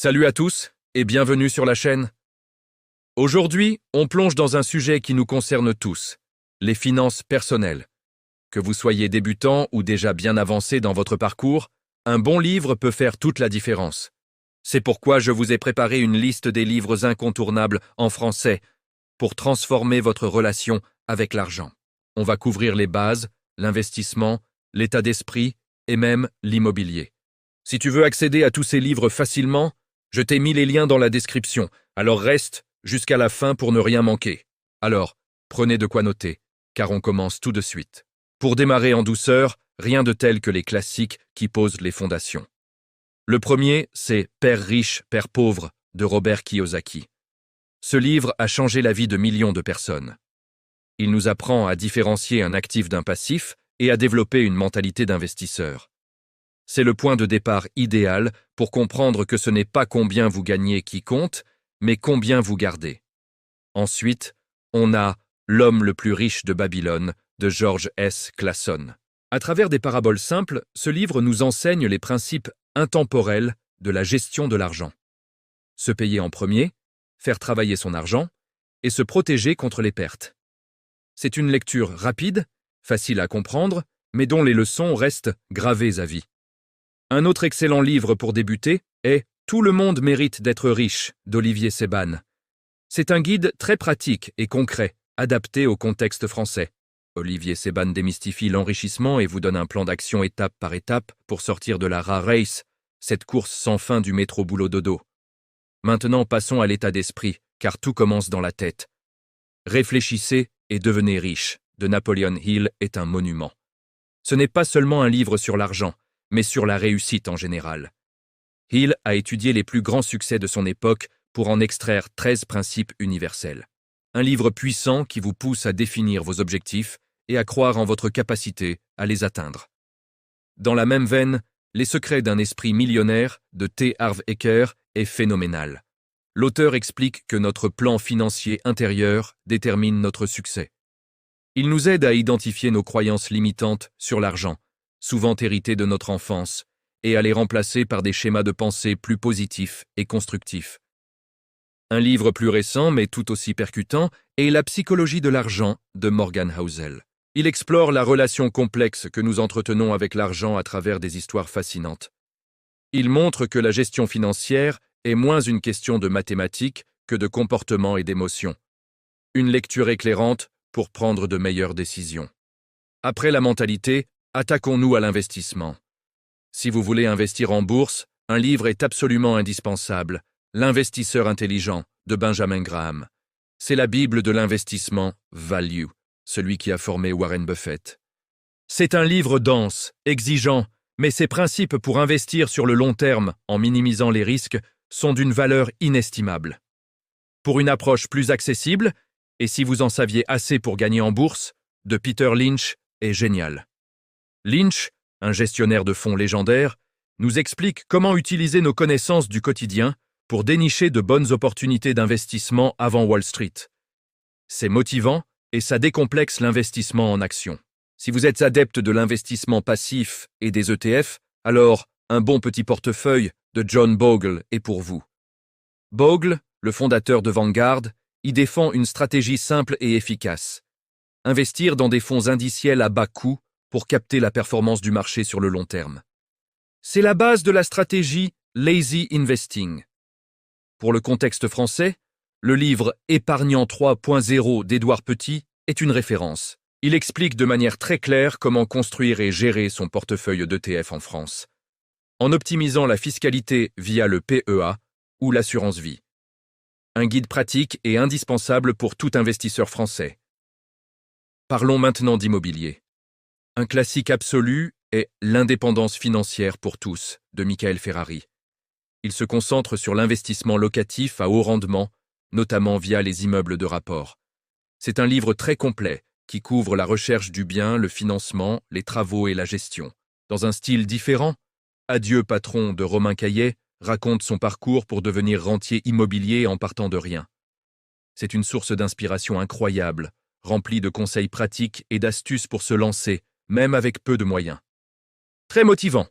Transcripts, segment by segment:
Salut à tous et bienvenue sur la chaîne. Aujourd'hui, on plonge dans un sujet qui nous concerne tous, les finances personnelles. Que vous soyez débutant ou déjà bien avancé dans votre parcours, un bon livre peut faire toute la différence. C'est pourquoi je vous ai préparé une liste des livres incontournables en français pour transformer votre relation avec l'argent. On va couvrir les bases, l'investissement, l'état d'esprit et même l'immobilier. Si tu veux accéder à tous ces livres facilement, je t'ai mis les liens dans la description, alors reste jusqu'à la fin pour ne rien manquer. Alors, prenez de quoi noter, car on commence tout de suite. Pour démarrer en douceur, rien de tel que les classiques qui posent les fondations. Le premier, c'est Père riche, Père pauvre de Robert Kiyosaki. Ce livre a changé la vie de millions de personnes. Il nous apprend à différencier un actif d'un passif et à développer une mentalité d'investisseur. C'est le point de départ idéal pour comprendre que ce n'est pas combien vous gagnez qui compte, mais combien vous gardez. Ensuite, on a L'homme le plus riche de Babylone de George S. Clason. À travers des paraboles simples, ce livre nous enseigne les principes intemporels de la gestion de l'argent. Se payer en premier, faire travailler son argent et se protéger contre les pertes. C'est une lecture rapide, facile à comprendre, mais dont les leçons restent gravées à vie. Un autre excellent livre pour débuter est Tout le monde mérite d'être riche d'Olivier Seban. C'est un guide très pratique et concret, adapté au contexte français. Olivier Seban démystifie l'enrichissement et vous donne un plan d'action étape par étape pour sortir de la rat race, cette course sans fin du métro boulot dodo. Maintenant passons à l'état d'esprit, car tout commence dans la tête. Réfléchissez et devenez riche de Napoleon Hill est un monument. Ce n'est pas seulement un livre sur l'argent, mais sur la réussite en général. Hill a étudié les plus grands succès de son époque pour en extraire 13 principes universels. Un livre puissant qui vous pousse à définir vos objectifs et à croire en votre capacité à les atteindre. Dans la même veine, Les secrets d'un esprit millionnaire de T. Harv Eker est phénoménal. L'auteur explique que notre plan financier intérieur détermine notre succès. Il nous aide à identifier nos croyances limitantes sur l'argent, souvent héritées de notre enfance, et à les remplacer par des schémas de pensée plus positifs et constructifs. Un livre plus récent, mais tout aussi percutant, est La psychologie de l'argent de Morgan Housel. Il explore la relation complexe que nous entretenons avec l'argent à travers des histoires fascinantes. Il montre que la gestion financière est moins une question de mathématiques que de comportement et d'émotion. Une lecture éclairante pour prendre de meilleures décisions. Après la mentalité, attaquons-nous à l'investissement. Si vous voulez investir en bourse, un livre est absolument indispensable, L'investisseur intelligent de Benjamin Graham. C'est la Bible de l'investissement value, celui qui a formé Warren Buffett. C'est un livre dense, exigeant, mais ses principes pour investir sur le long terme en minimisant les risques sont d'une valeur inestimable. Pour une approche plus accessible, et si vous en saviez assez pour gagner en bourse, de Peter Lynch est génial. Lynch, un gestionnaire de fonds légendaire, nous explique comment utiliser nos connaissances du quotidien pour dénicher de bonnes opportunités d'investissement avant Wall Street. C'est motivant et ça décomplexe l'investissement en actions. Si vous êtes adepte de l'investissement passif et des ETF, alors un bon petit portefeuille de John Bogle est pour vous. Bogle, le fondateur de Vanguard, y défend une stratégie simple et efficace. Investir dans des fonds indiciels à bas coût pour capter la performance du marché sur le long terme. C'est la base de la stratégie Lazy Investing. Pour le contexte français, le livre Épargnant 3.0 d'Édouard Petit est une référence. Il explique de manière très claire comment construire et gérer son portefeuille d'ETF en France, en optimisant la fiscalité via le PEA ou l'assurance vie. Un guide pratique et indispensable pour tout investisseur français. Parlons maintenant d'immobilier. Un classique absolu est L'indépendance financière pour tous de Michael Ferrari. Il se concentre sur l'investissement locatif à haut rendement, notamment via les immeubles de rapport. C'est un livre très complet qui couvre la recherche du bien, le financement, les travaux et la gestion. Dans un style différent, Adieu patron de Romain Caillet raconte son parcours pour devenir rentier immobilier en partant de rien. C'est une source d'inspiration incroyable, remplie de conseils pratiques et d'astuces pour se lancer, même avec peu de moyens. Très motivant.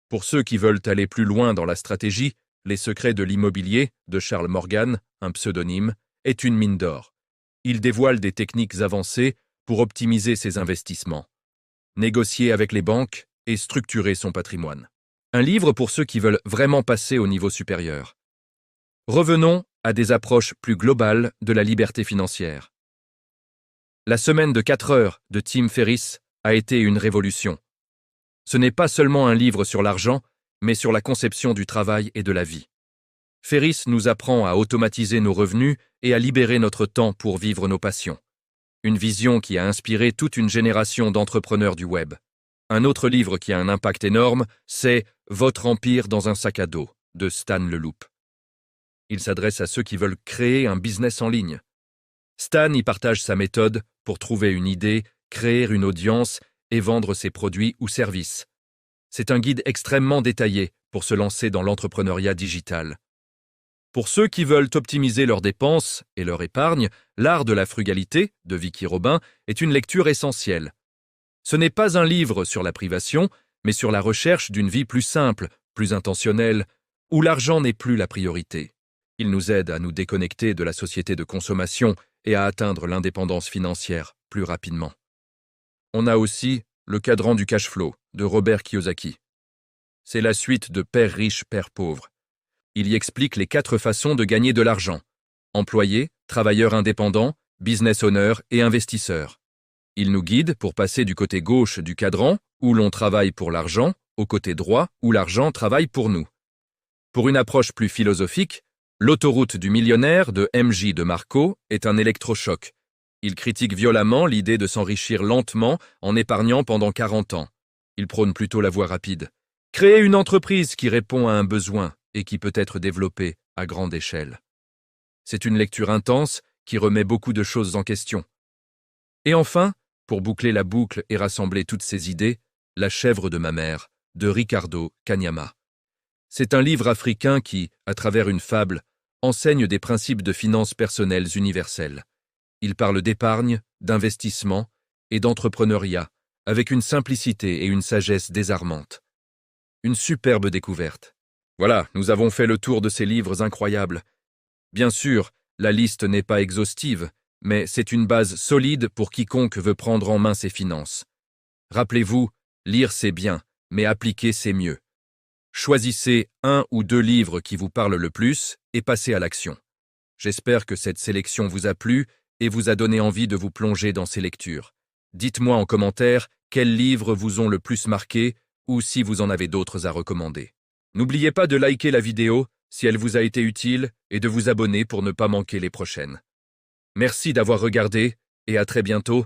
Pour ceux qui veulent aller plus loin dans la stratégie, Les secrets de l'immobilier de Charles Morgan, un pseudonyme, est une mine d'or. Il dévoile des techniques avancées pour optimiser ses investissements, négocier avec les banques et structurer son patrimoine. Un livre pour ceux qui veulent vraiment passer au niveau supérieur. Revenons à des approches plus globales de la liberté financière. La semaine de 4 heures de Tim Ferriss a été une révolution. Ce n'est pas seulement un livre sur l'argent, mais sur la conception du travail et de la vie. Ferriss nous apprend à automatiser nos revenus et à libérer notre temps pour vivre nos passions. Une vision qui a inspiré toute une génération d'entrepreneurs du web. Un autre livre qui a un impact énorme, c'est « Votre empire dans un sac à dos » de Stan Leloup. Il s'adresse à ceux qui veulent créer un business en ligne. Stan y partage sa méthode pour trouver une idée, créer une audience et vendre ses produits ou services. C'est un guide extrêmement détaillé pour se lancer dans l'entrepreneuriat digital. Pour ceux qui veulent optimiser leurs dépenses et leur épargne, L'art de la frugalité de Vicki Robin est une lecture essentielle. Ce n'est pas un livre sur la privation, mais sur la recherche d'une vie plus simple, plus intentionnelle, où l'argent n'est plus la priorité. Il nous aide à nous déconnecter de la société de consommation et à atteindre l'indépendance financière plus rapidement. On a aussi Le cadran du cash flow de Robert Kiyosaki. C'est la suite de Père riche, Père pauvre. Il y explique les 4 façons de gagner de l'argent: employé, travailleur indépendant, business owner et investisseur. Il nous guide pour passer du côté gauche du cadran, où l'on travaille pour l'argent, au côté droit, où l'argent travaille pour nous. Pour une approche plus philosophique, L'autoroute du millionnaire de M.J. de Marco est un électrochoc. Il critique violemment l'idée de s'enrichir lentement en épargnant pendant 40 ans. Il prône plutôt la voie rapide. Créer une entreprise qui répond à un besoin et qui peut être développée à grande échelle. C'est une lecture intense qui remet beaucoup de choses en question. Et enfin, pour boucler la boucle et rassembler toutes ces idées, La chèvre de ma mère, de Ricardo Kanyama. C'est un livre africain qui, à travers une fable, enseigne des principes de finances personnelles universelles. Il parle d'épargne, d'investissement et d'entrepreneuriat, avec une simplicité et une sagesse désarmantes. Une superbe découverte. Voilà, nous avons fait le tour de ces livres incroyables. Bien sûr, la liste n'est pas exhaustive, mais c'est une base solide pour quiconque veut prendre en main ses finances. Rappelez-vous, lire c'est bien, mais appliquer c'est mieux. Choisissez 1 ou 2 livres qui vous parlent le plus et passez à l'action. J'espère que cette sélection vous a plu et vous a donné envie de vous plonger dans ces lectures. Dites-moi en commentaire quels livres vous ont le plus marqué ou si vous en avez d'autres à recommander. N'oubliez pas de liker la vidéo si elle vous a été utile et de vous abonner pour ne pas manquer les prochaines. Merci d'avoir regardé et à très bientôt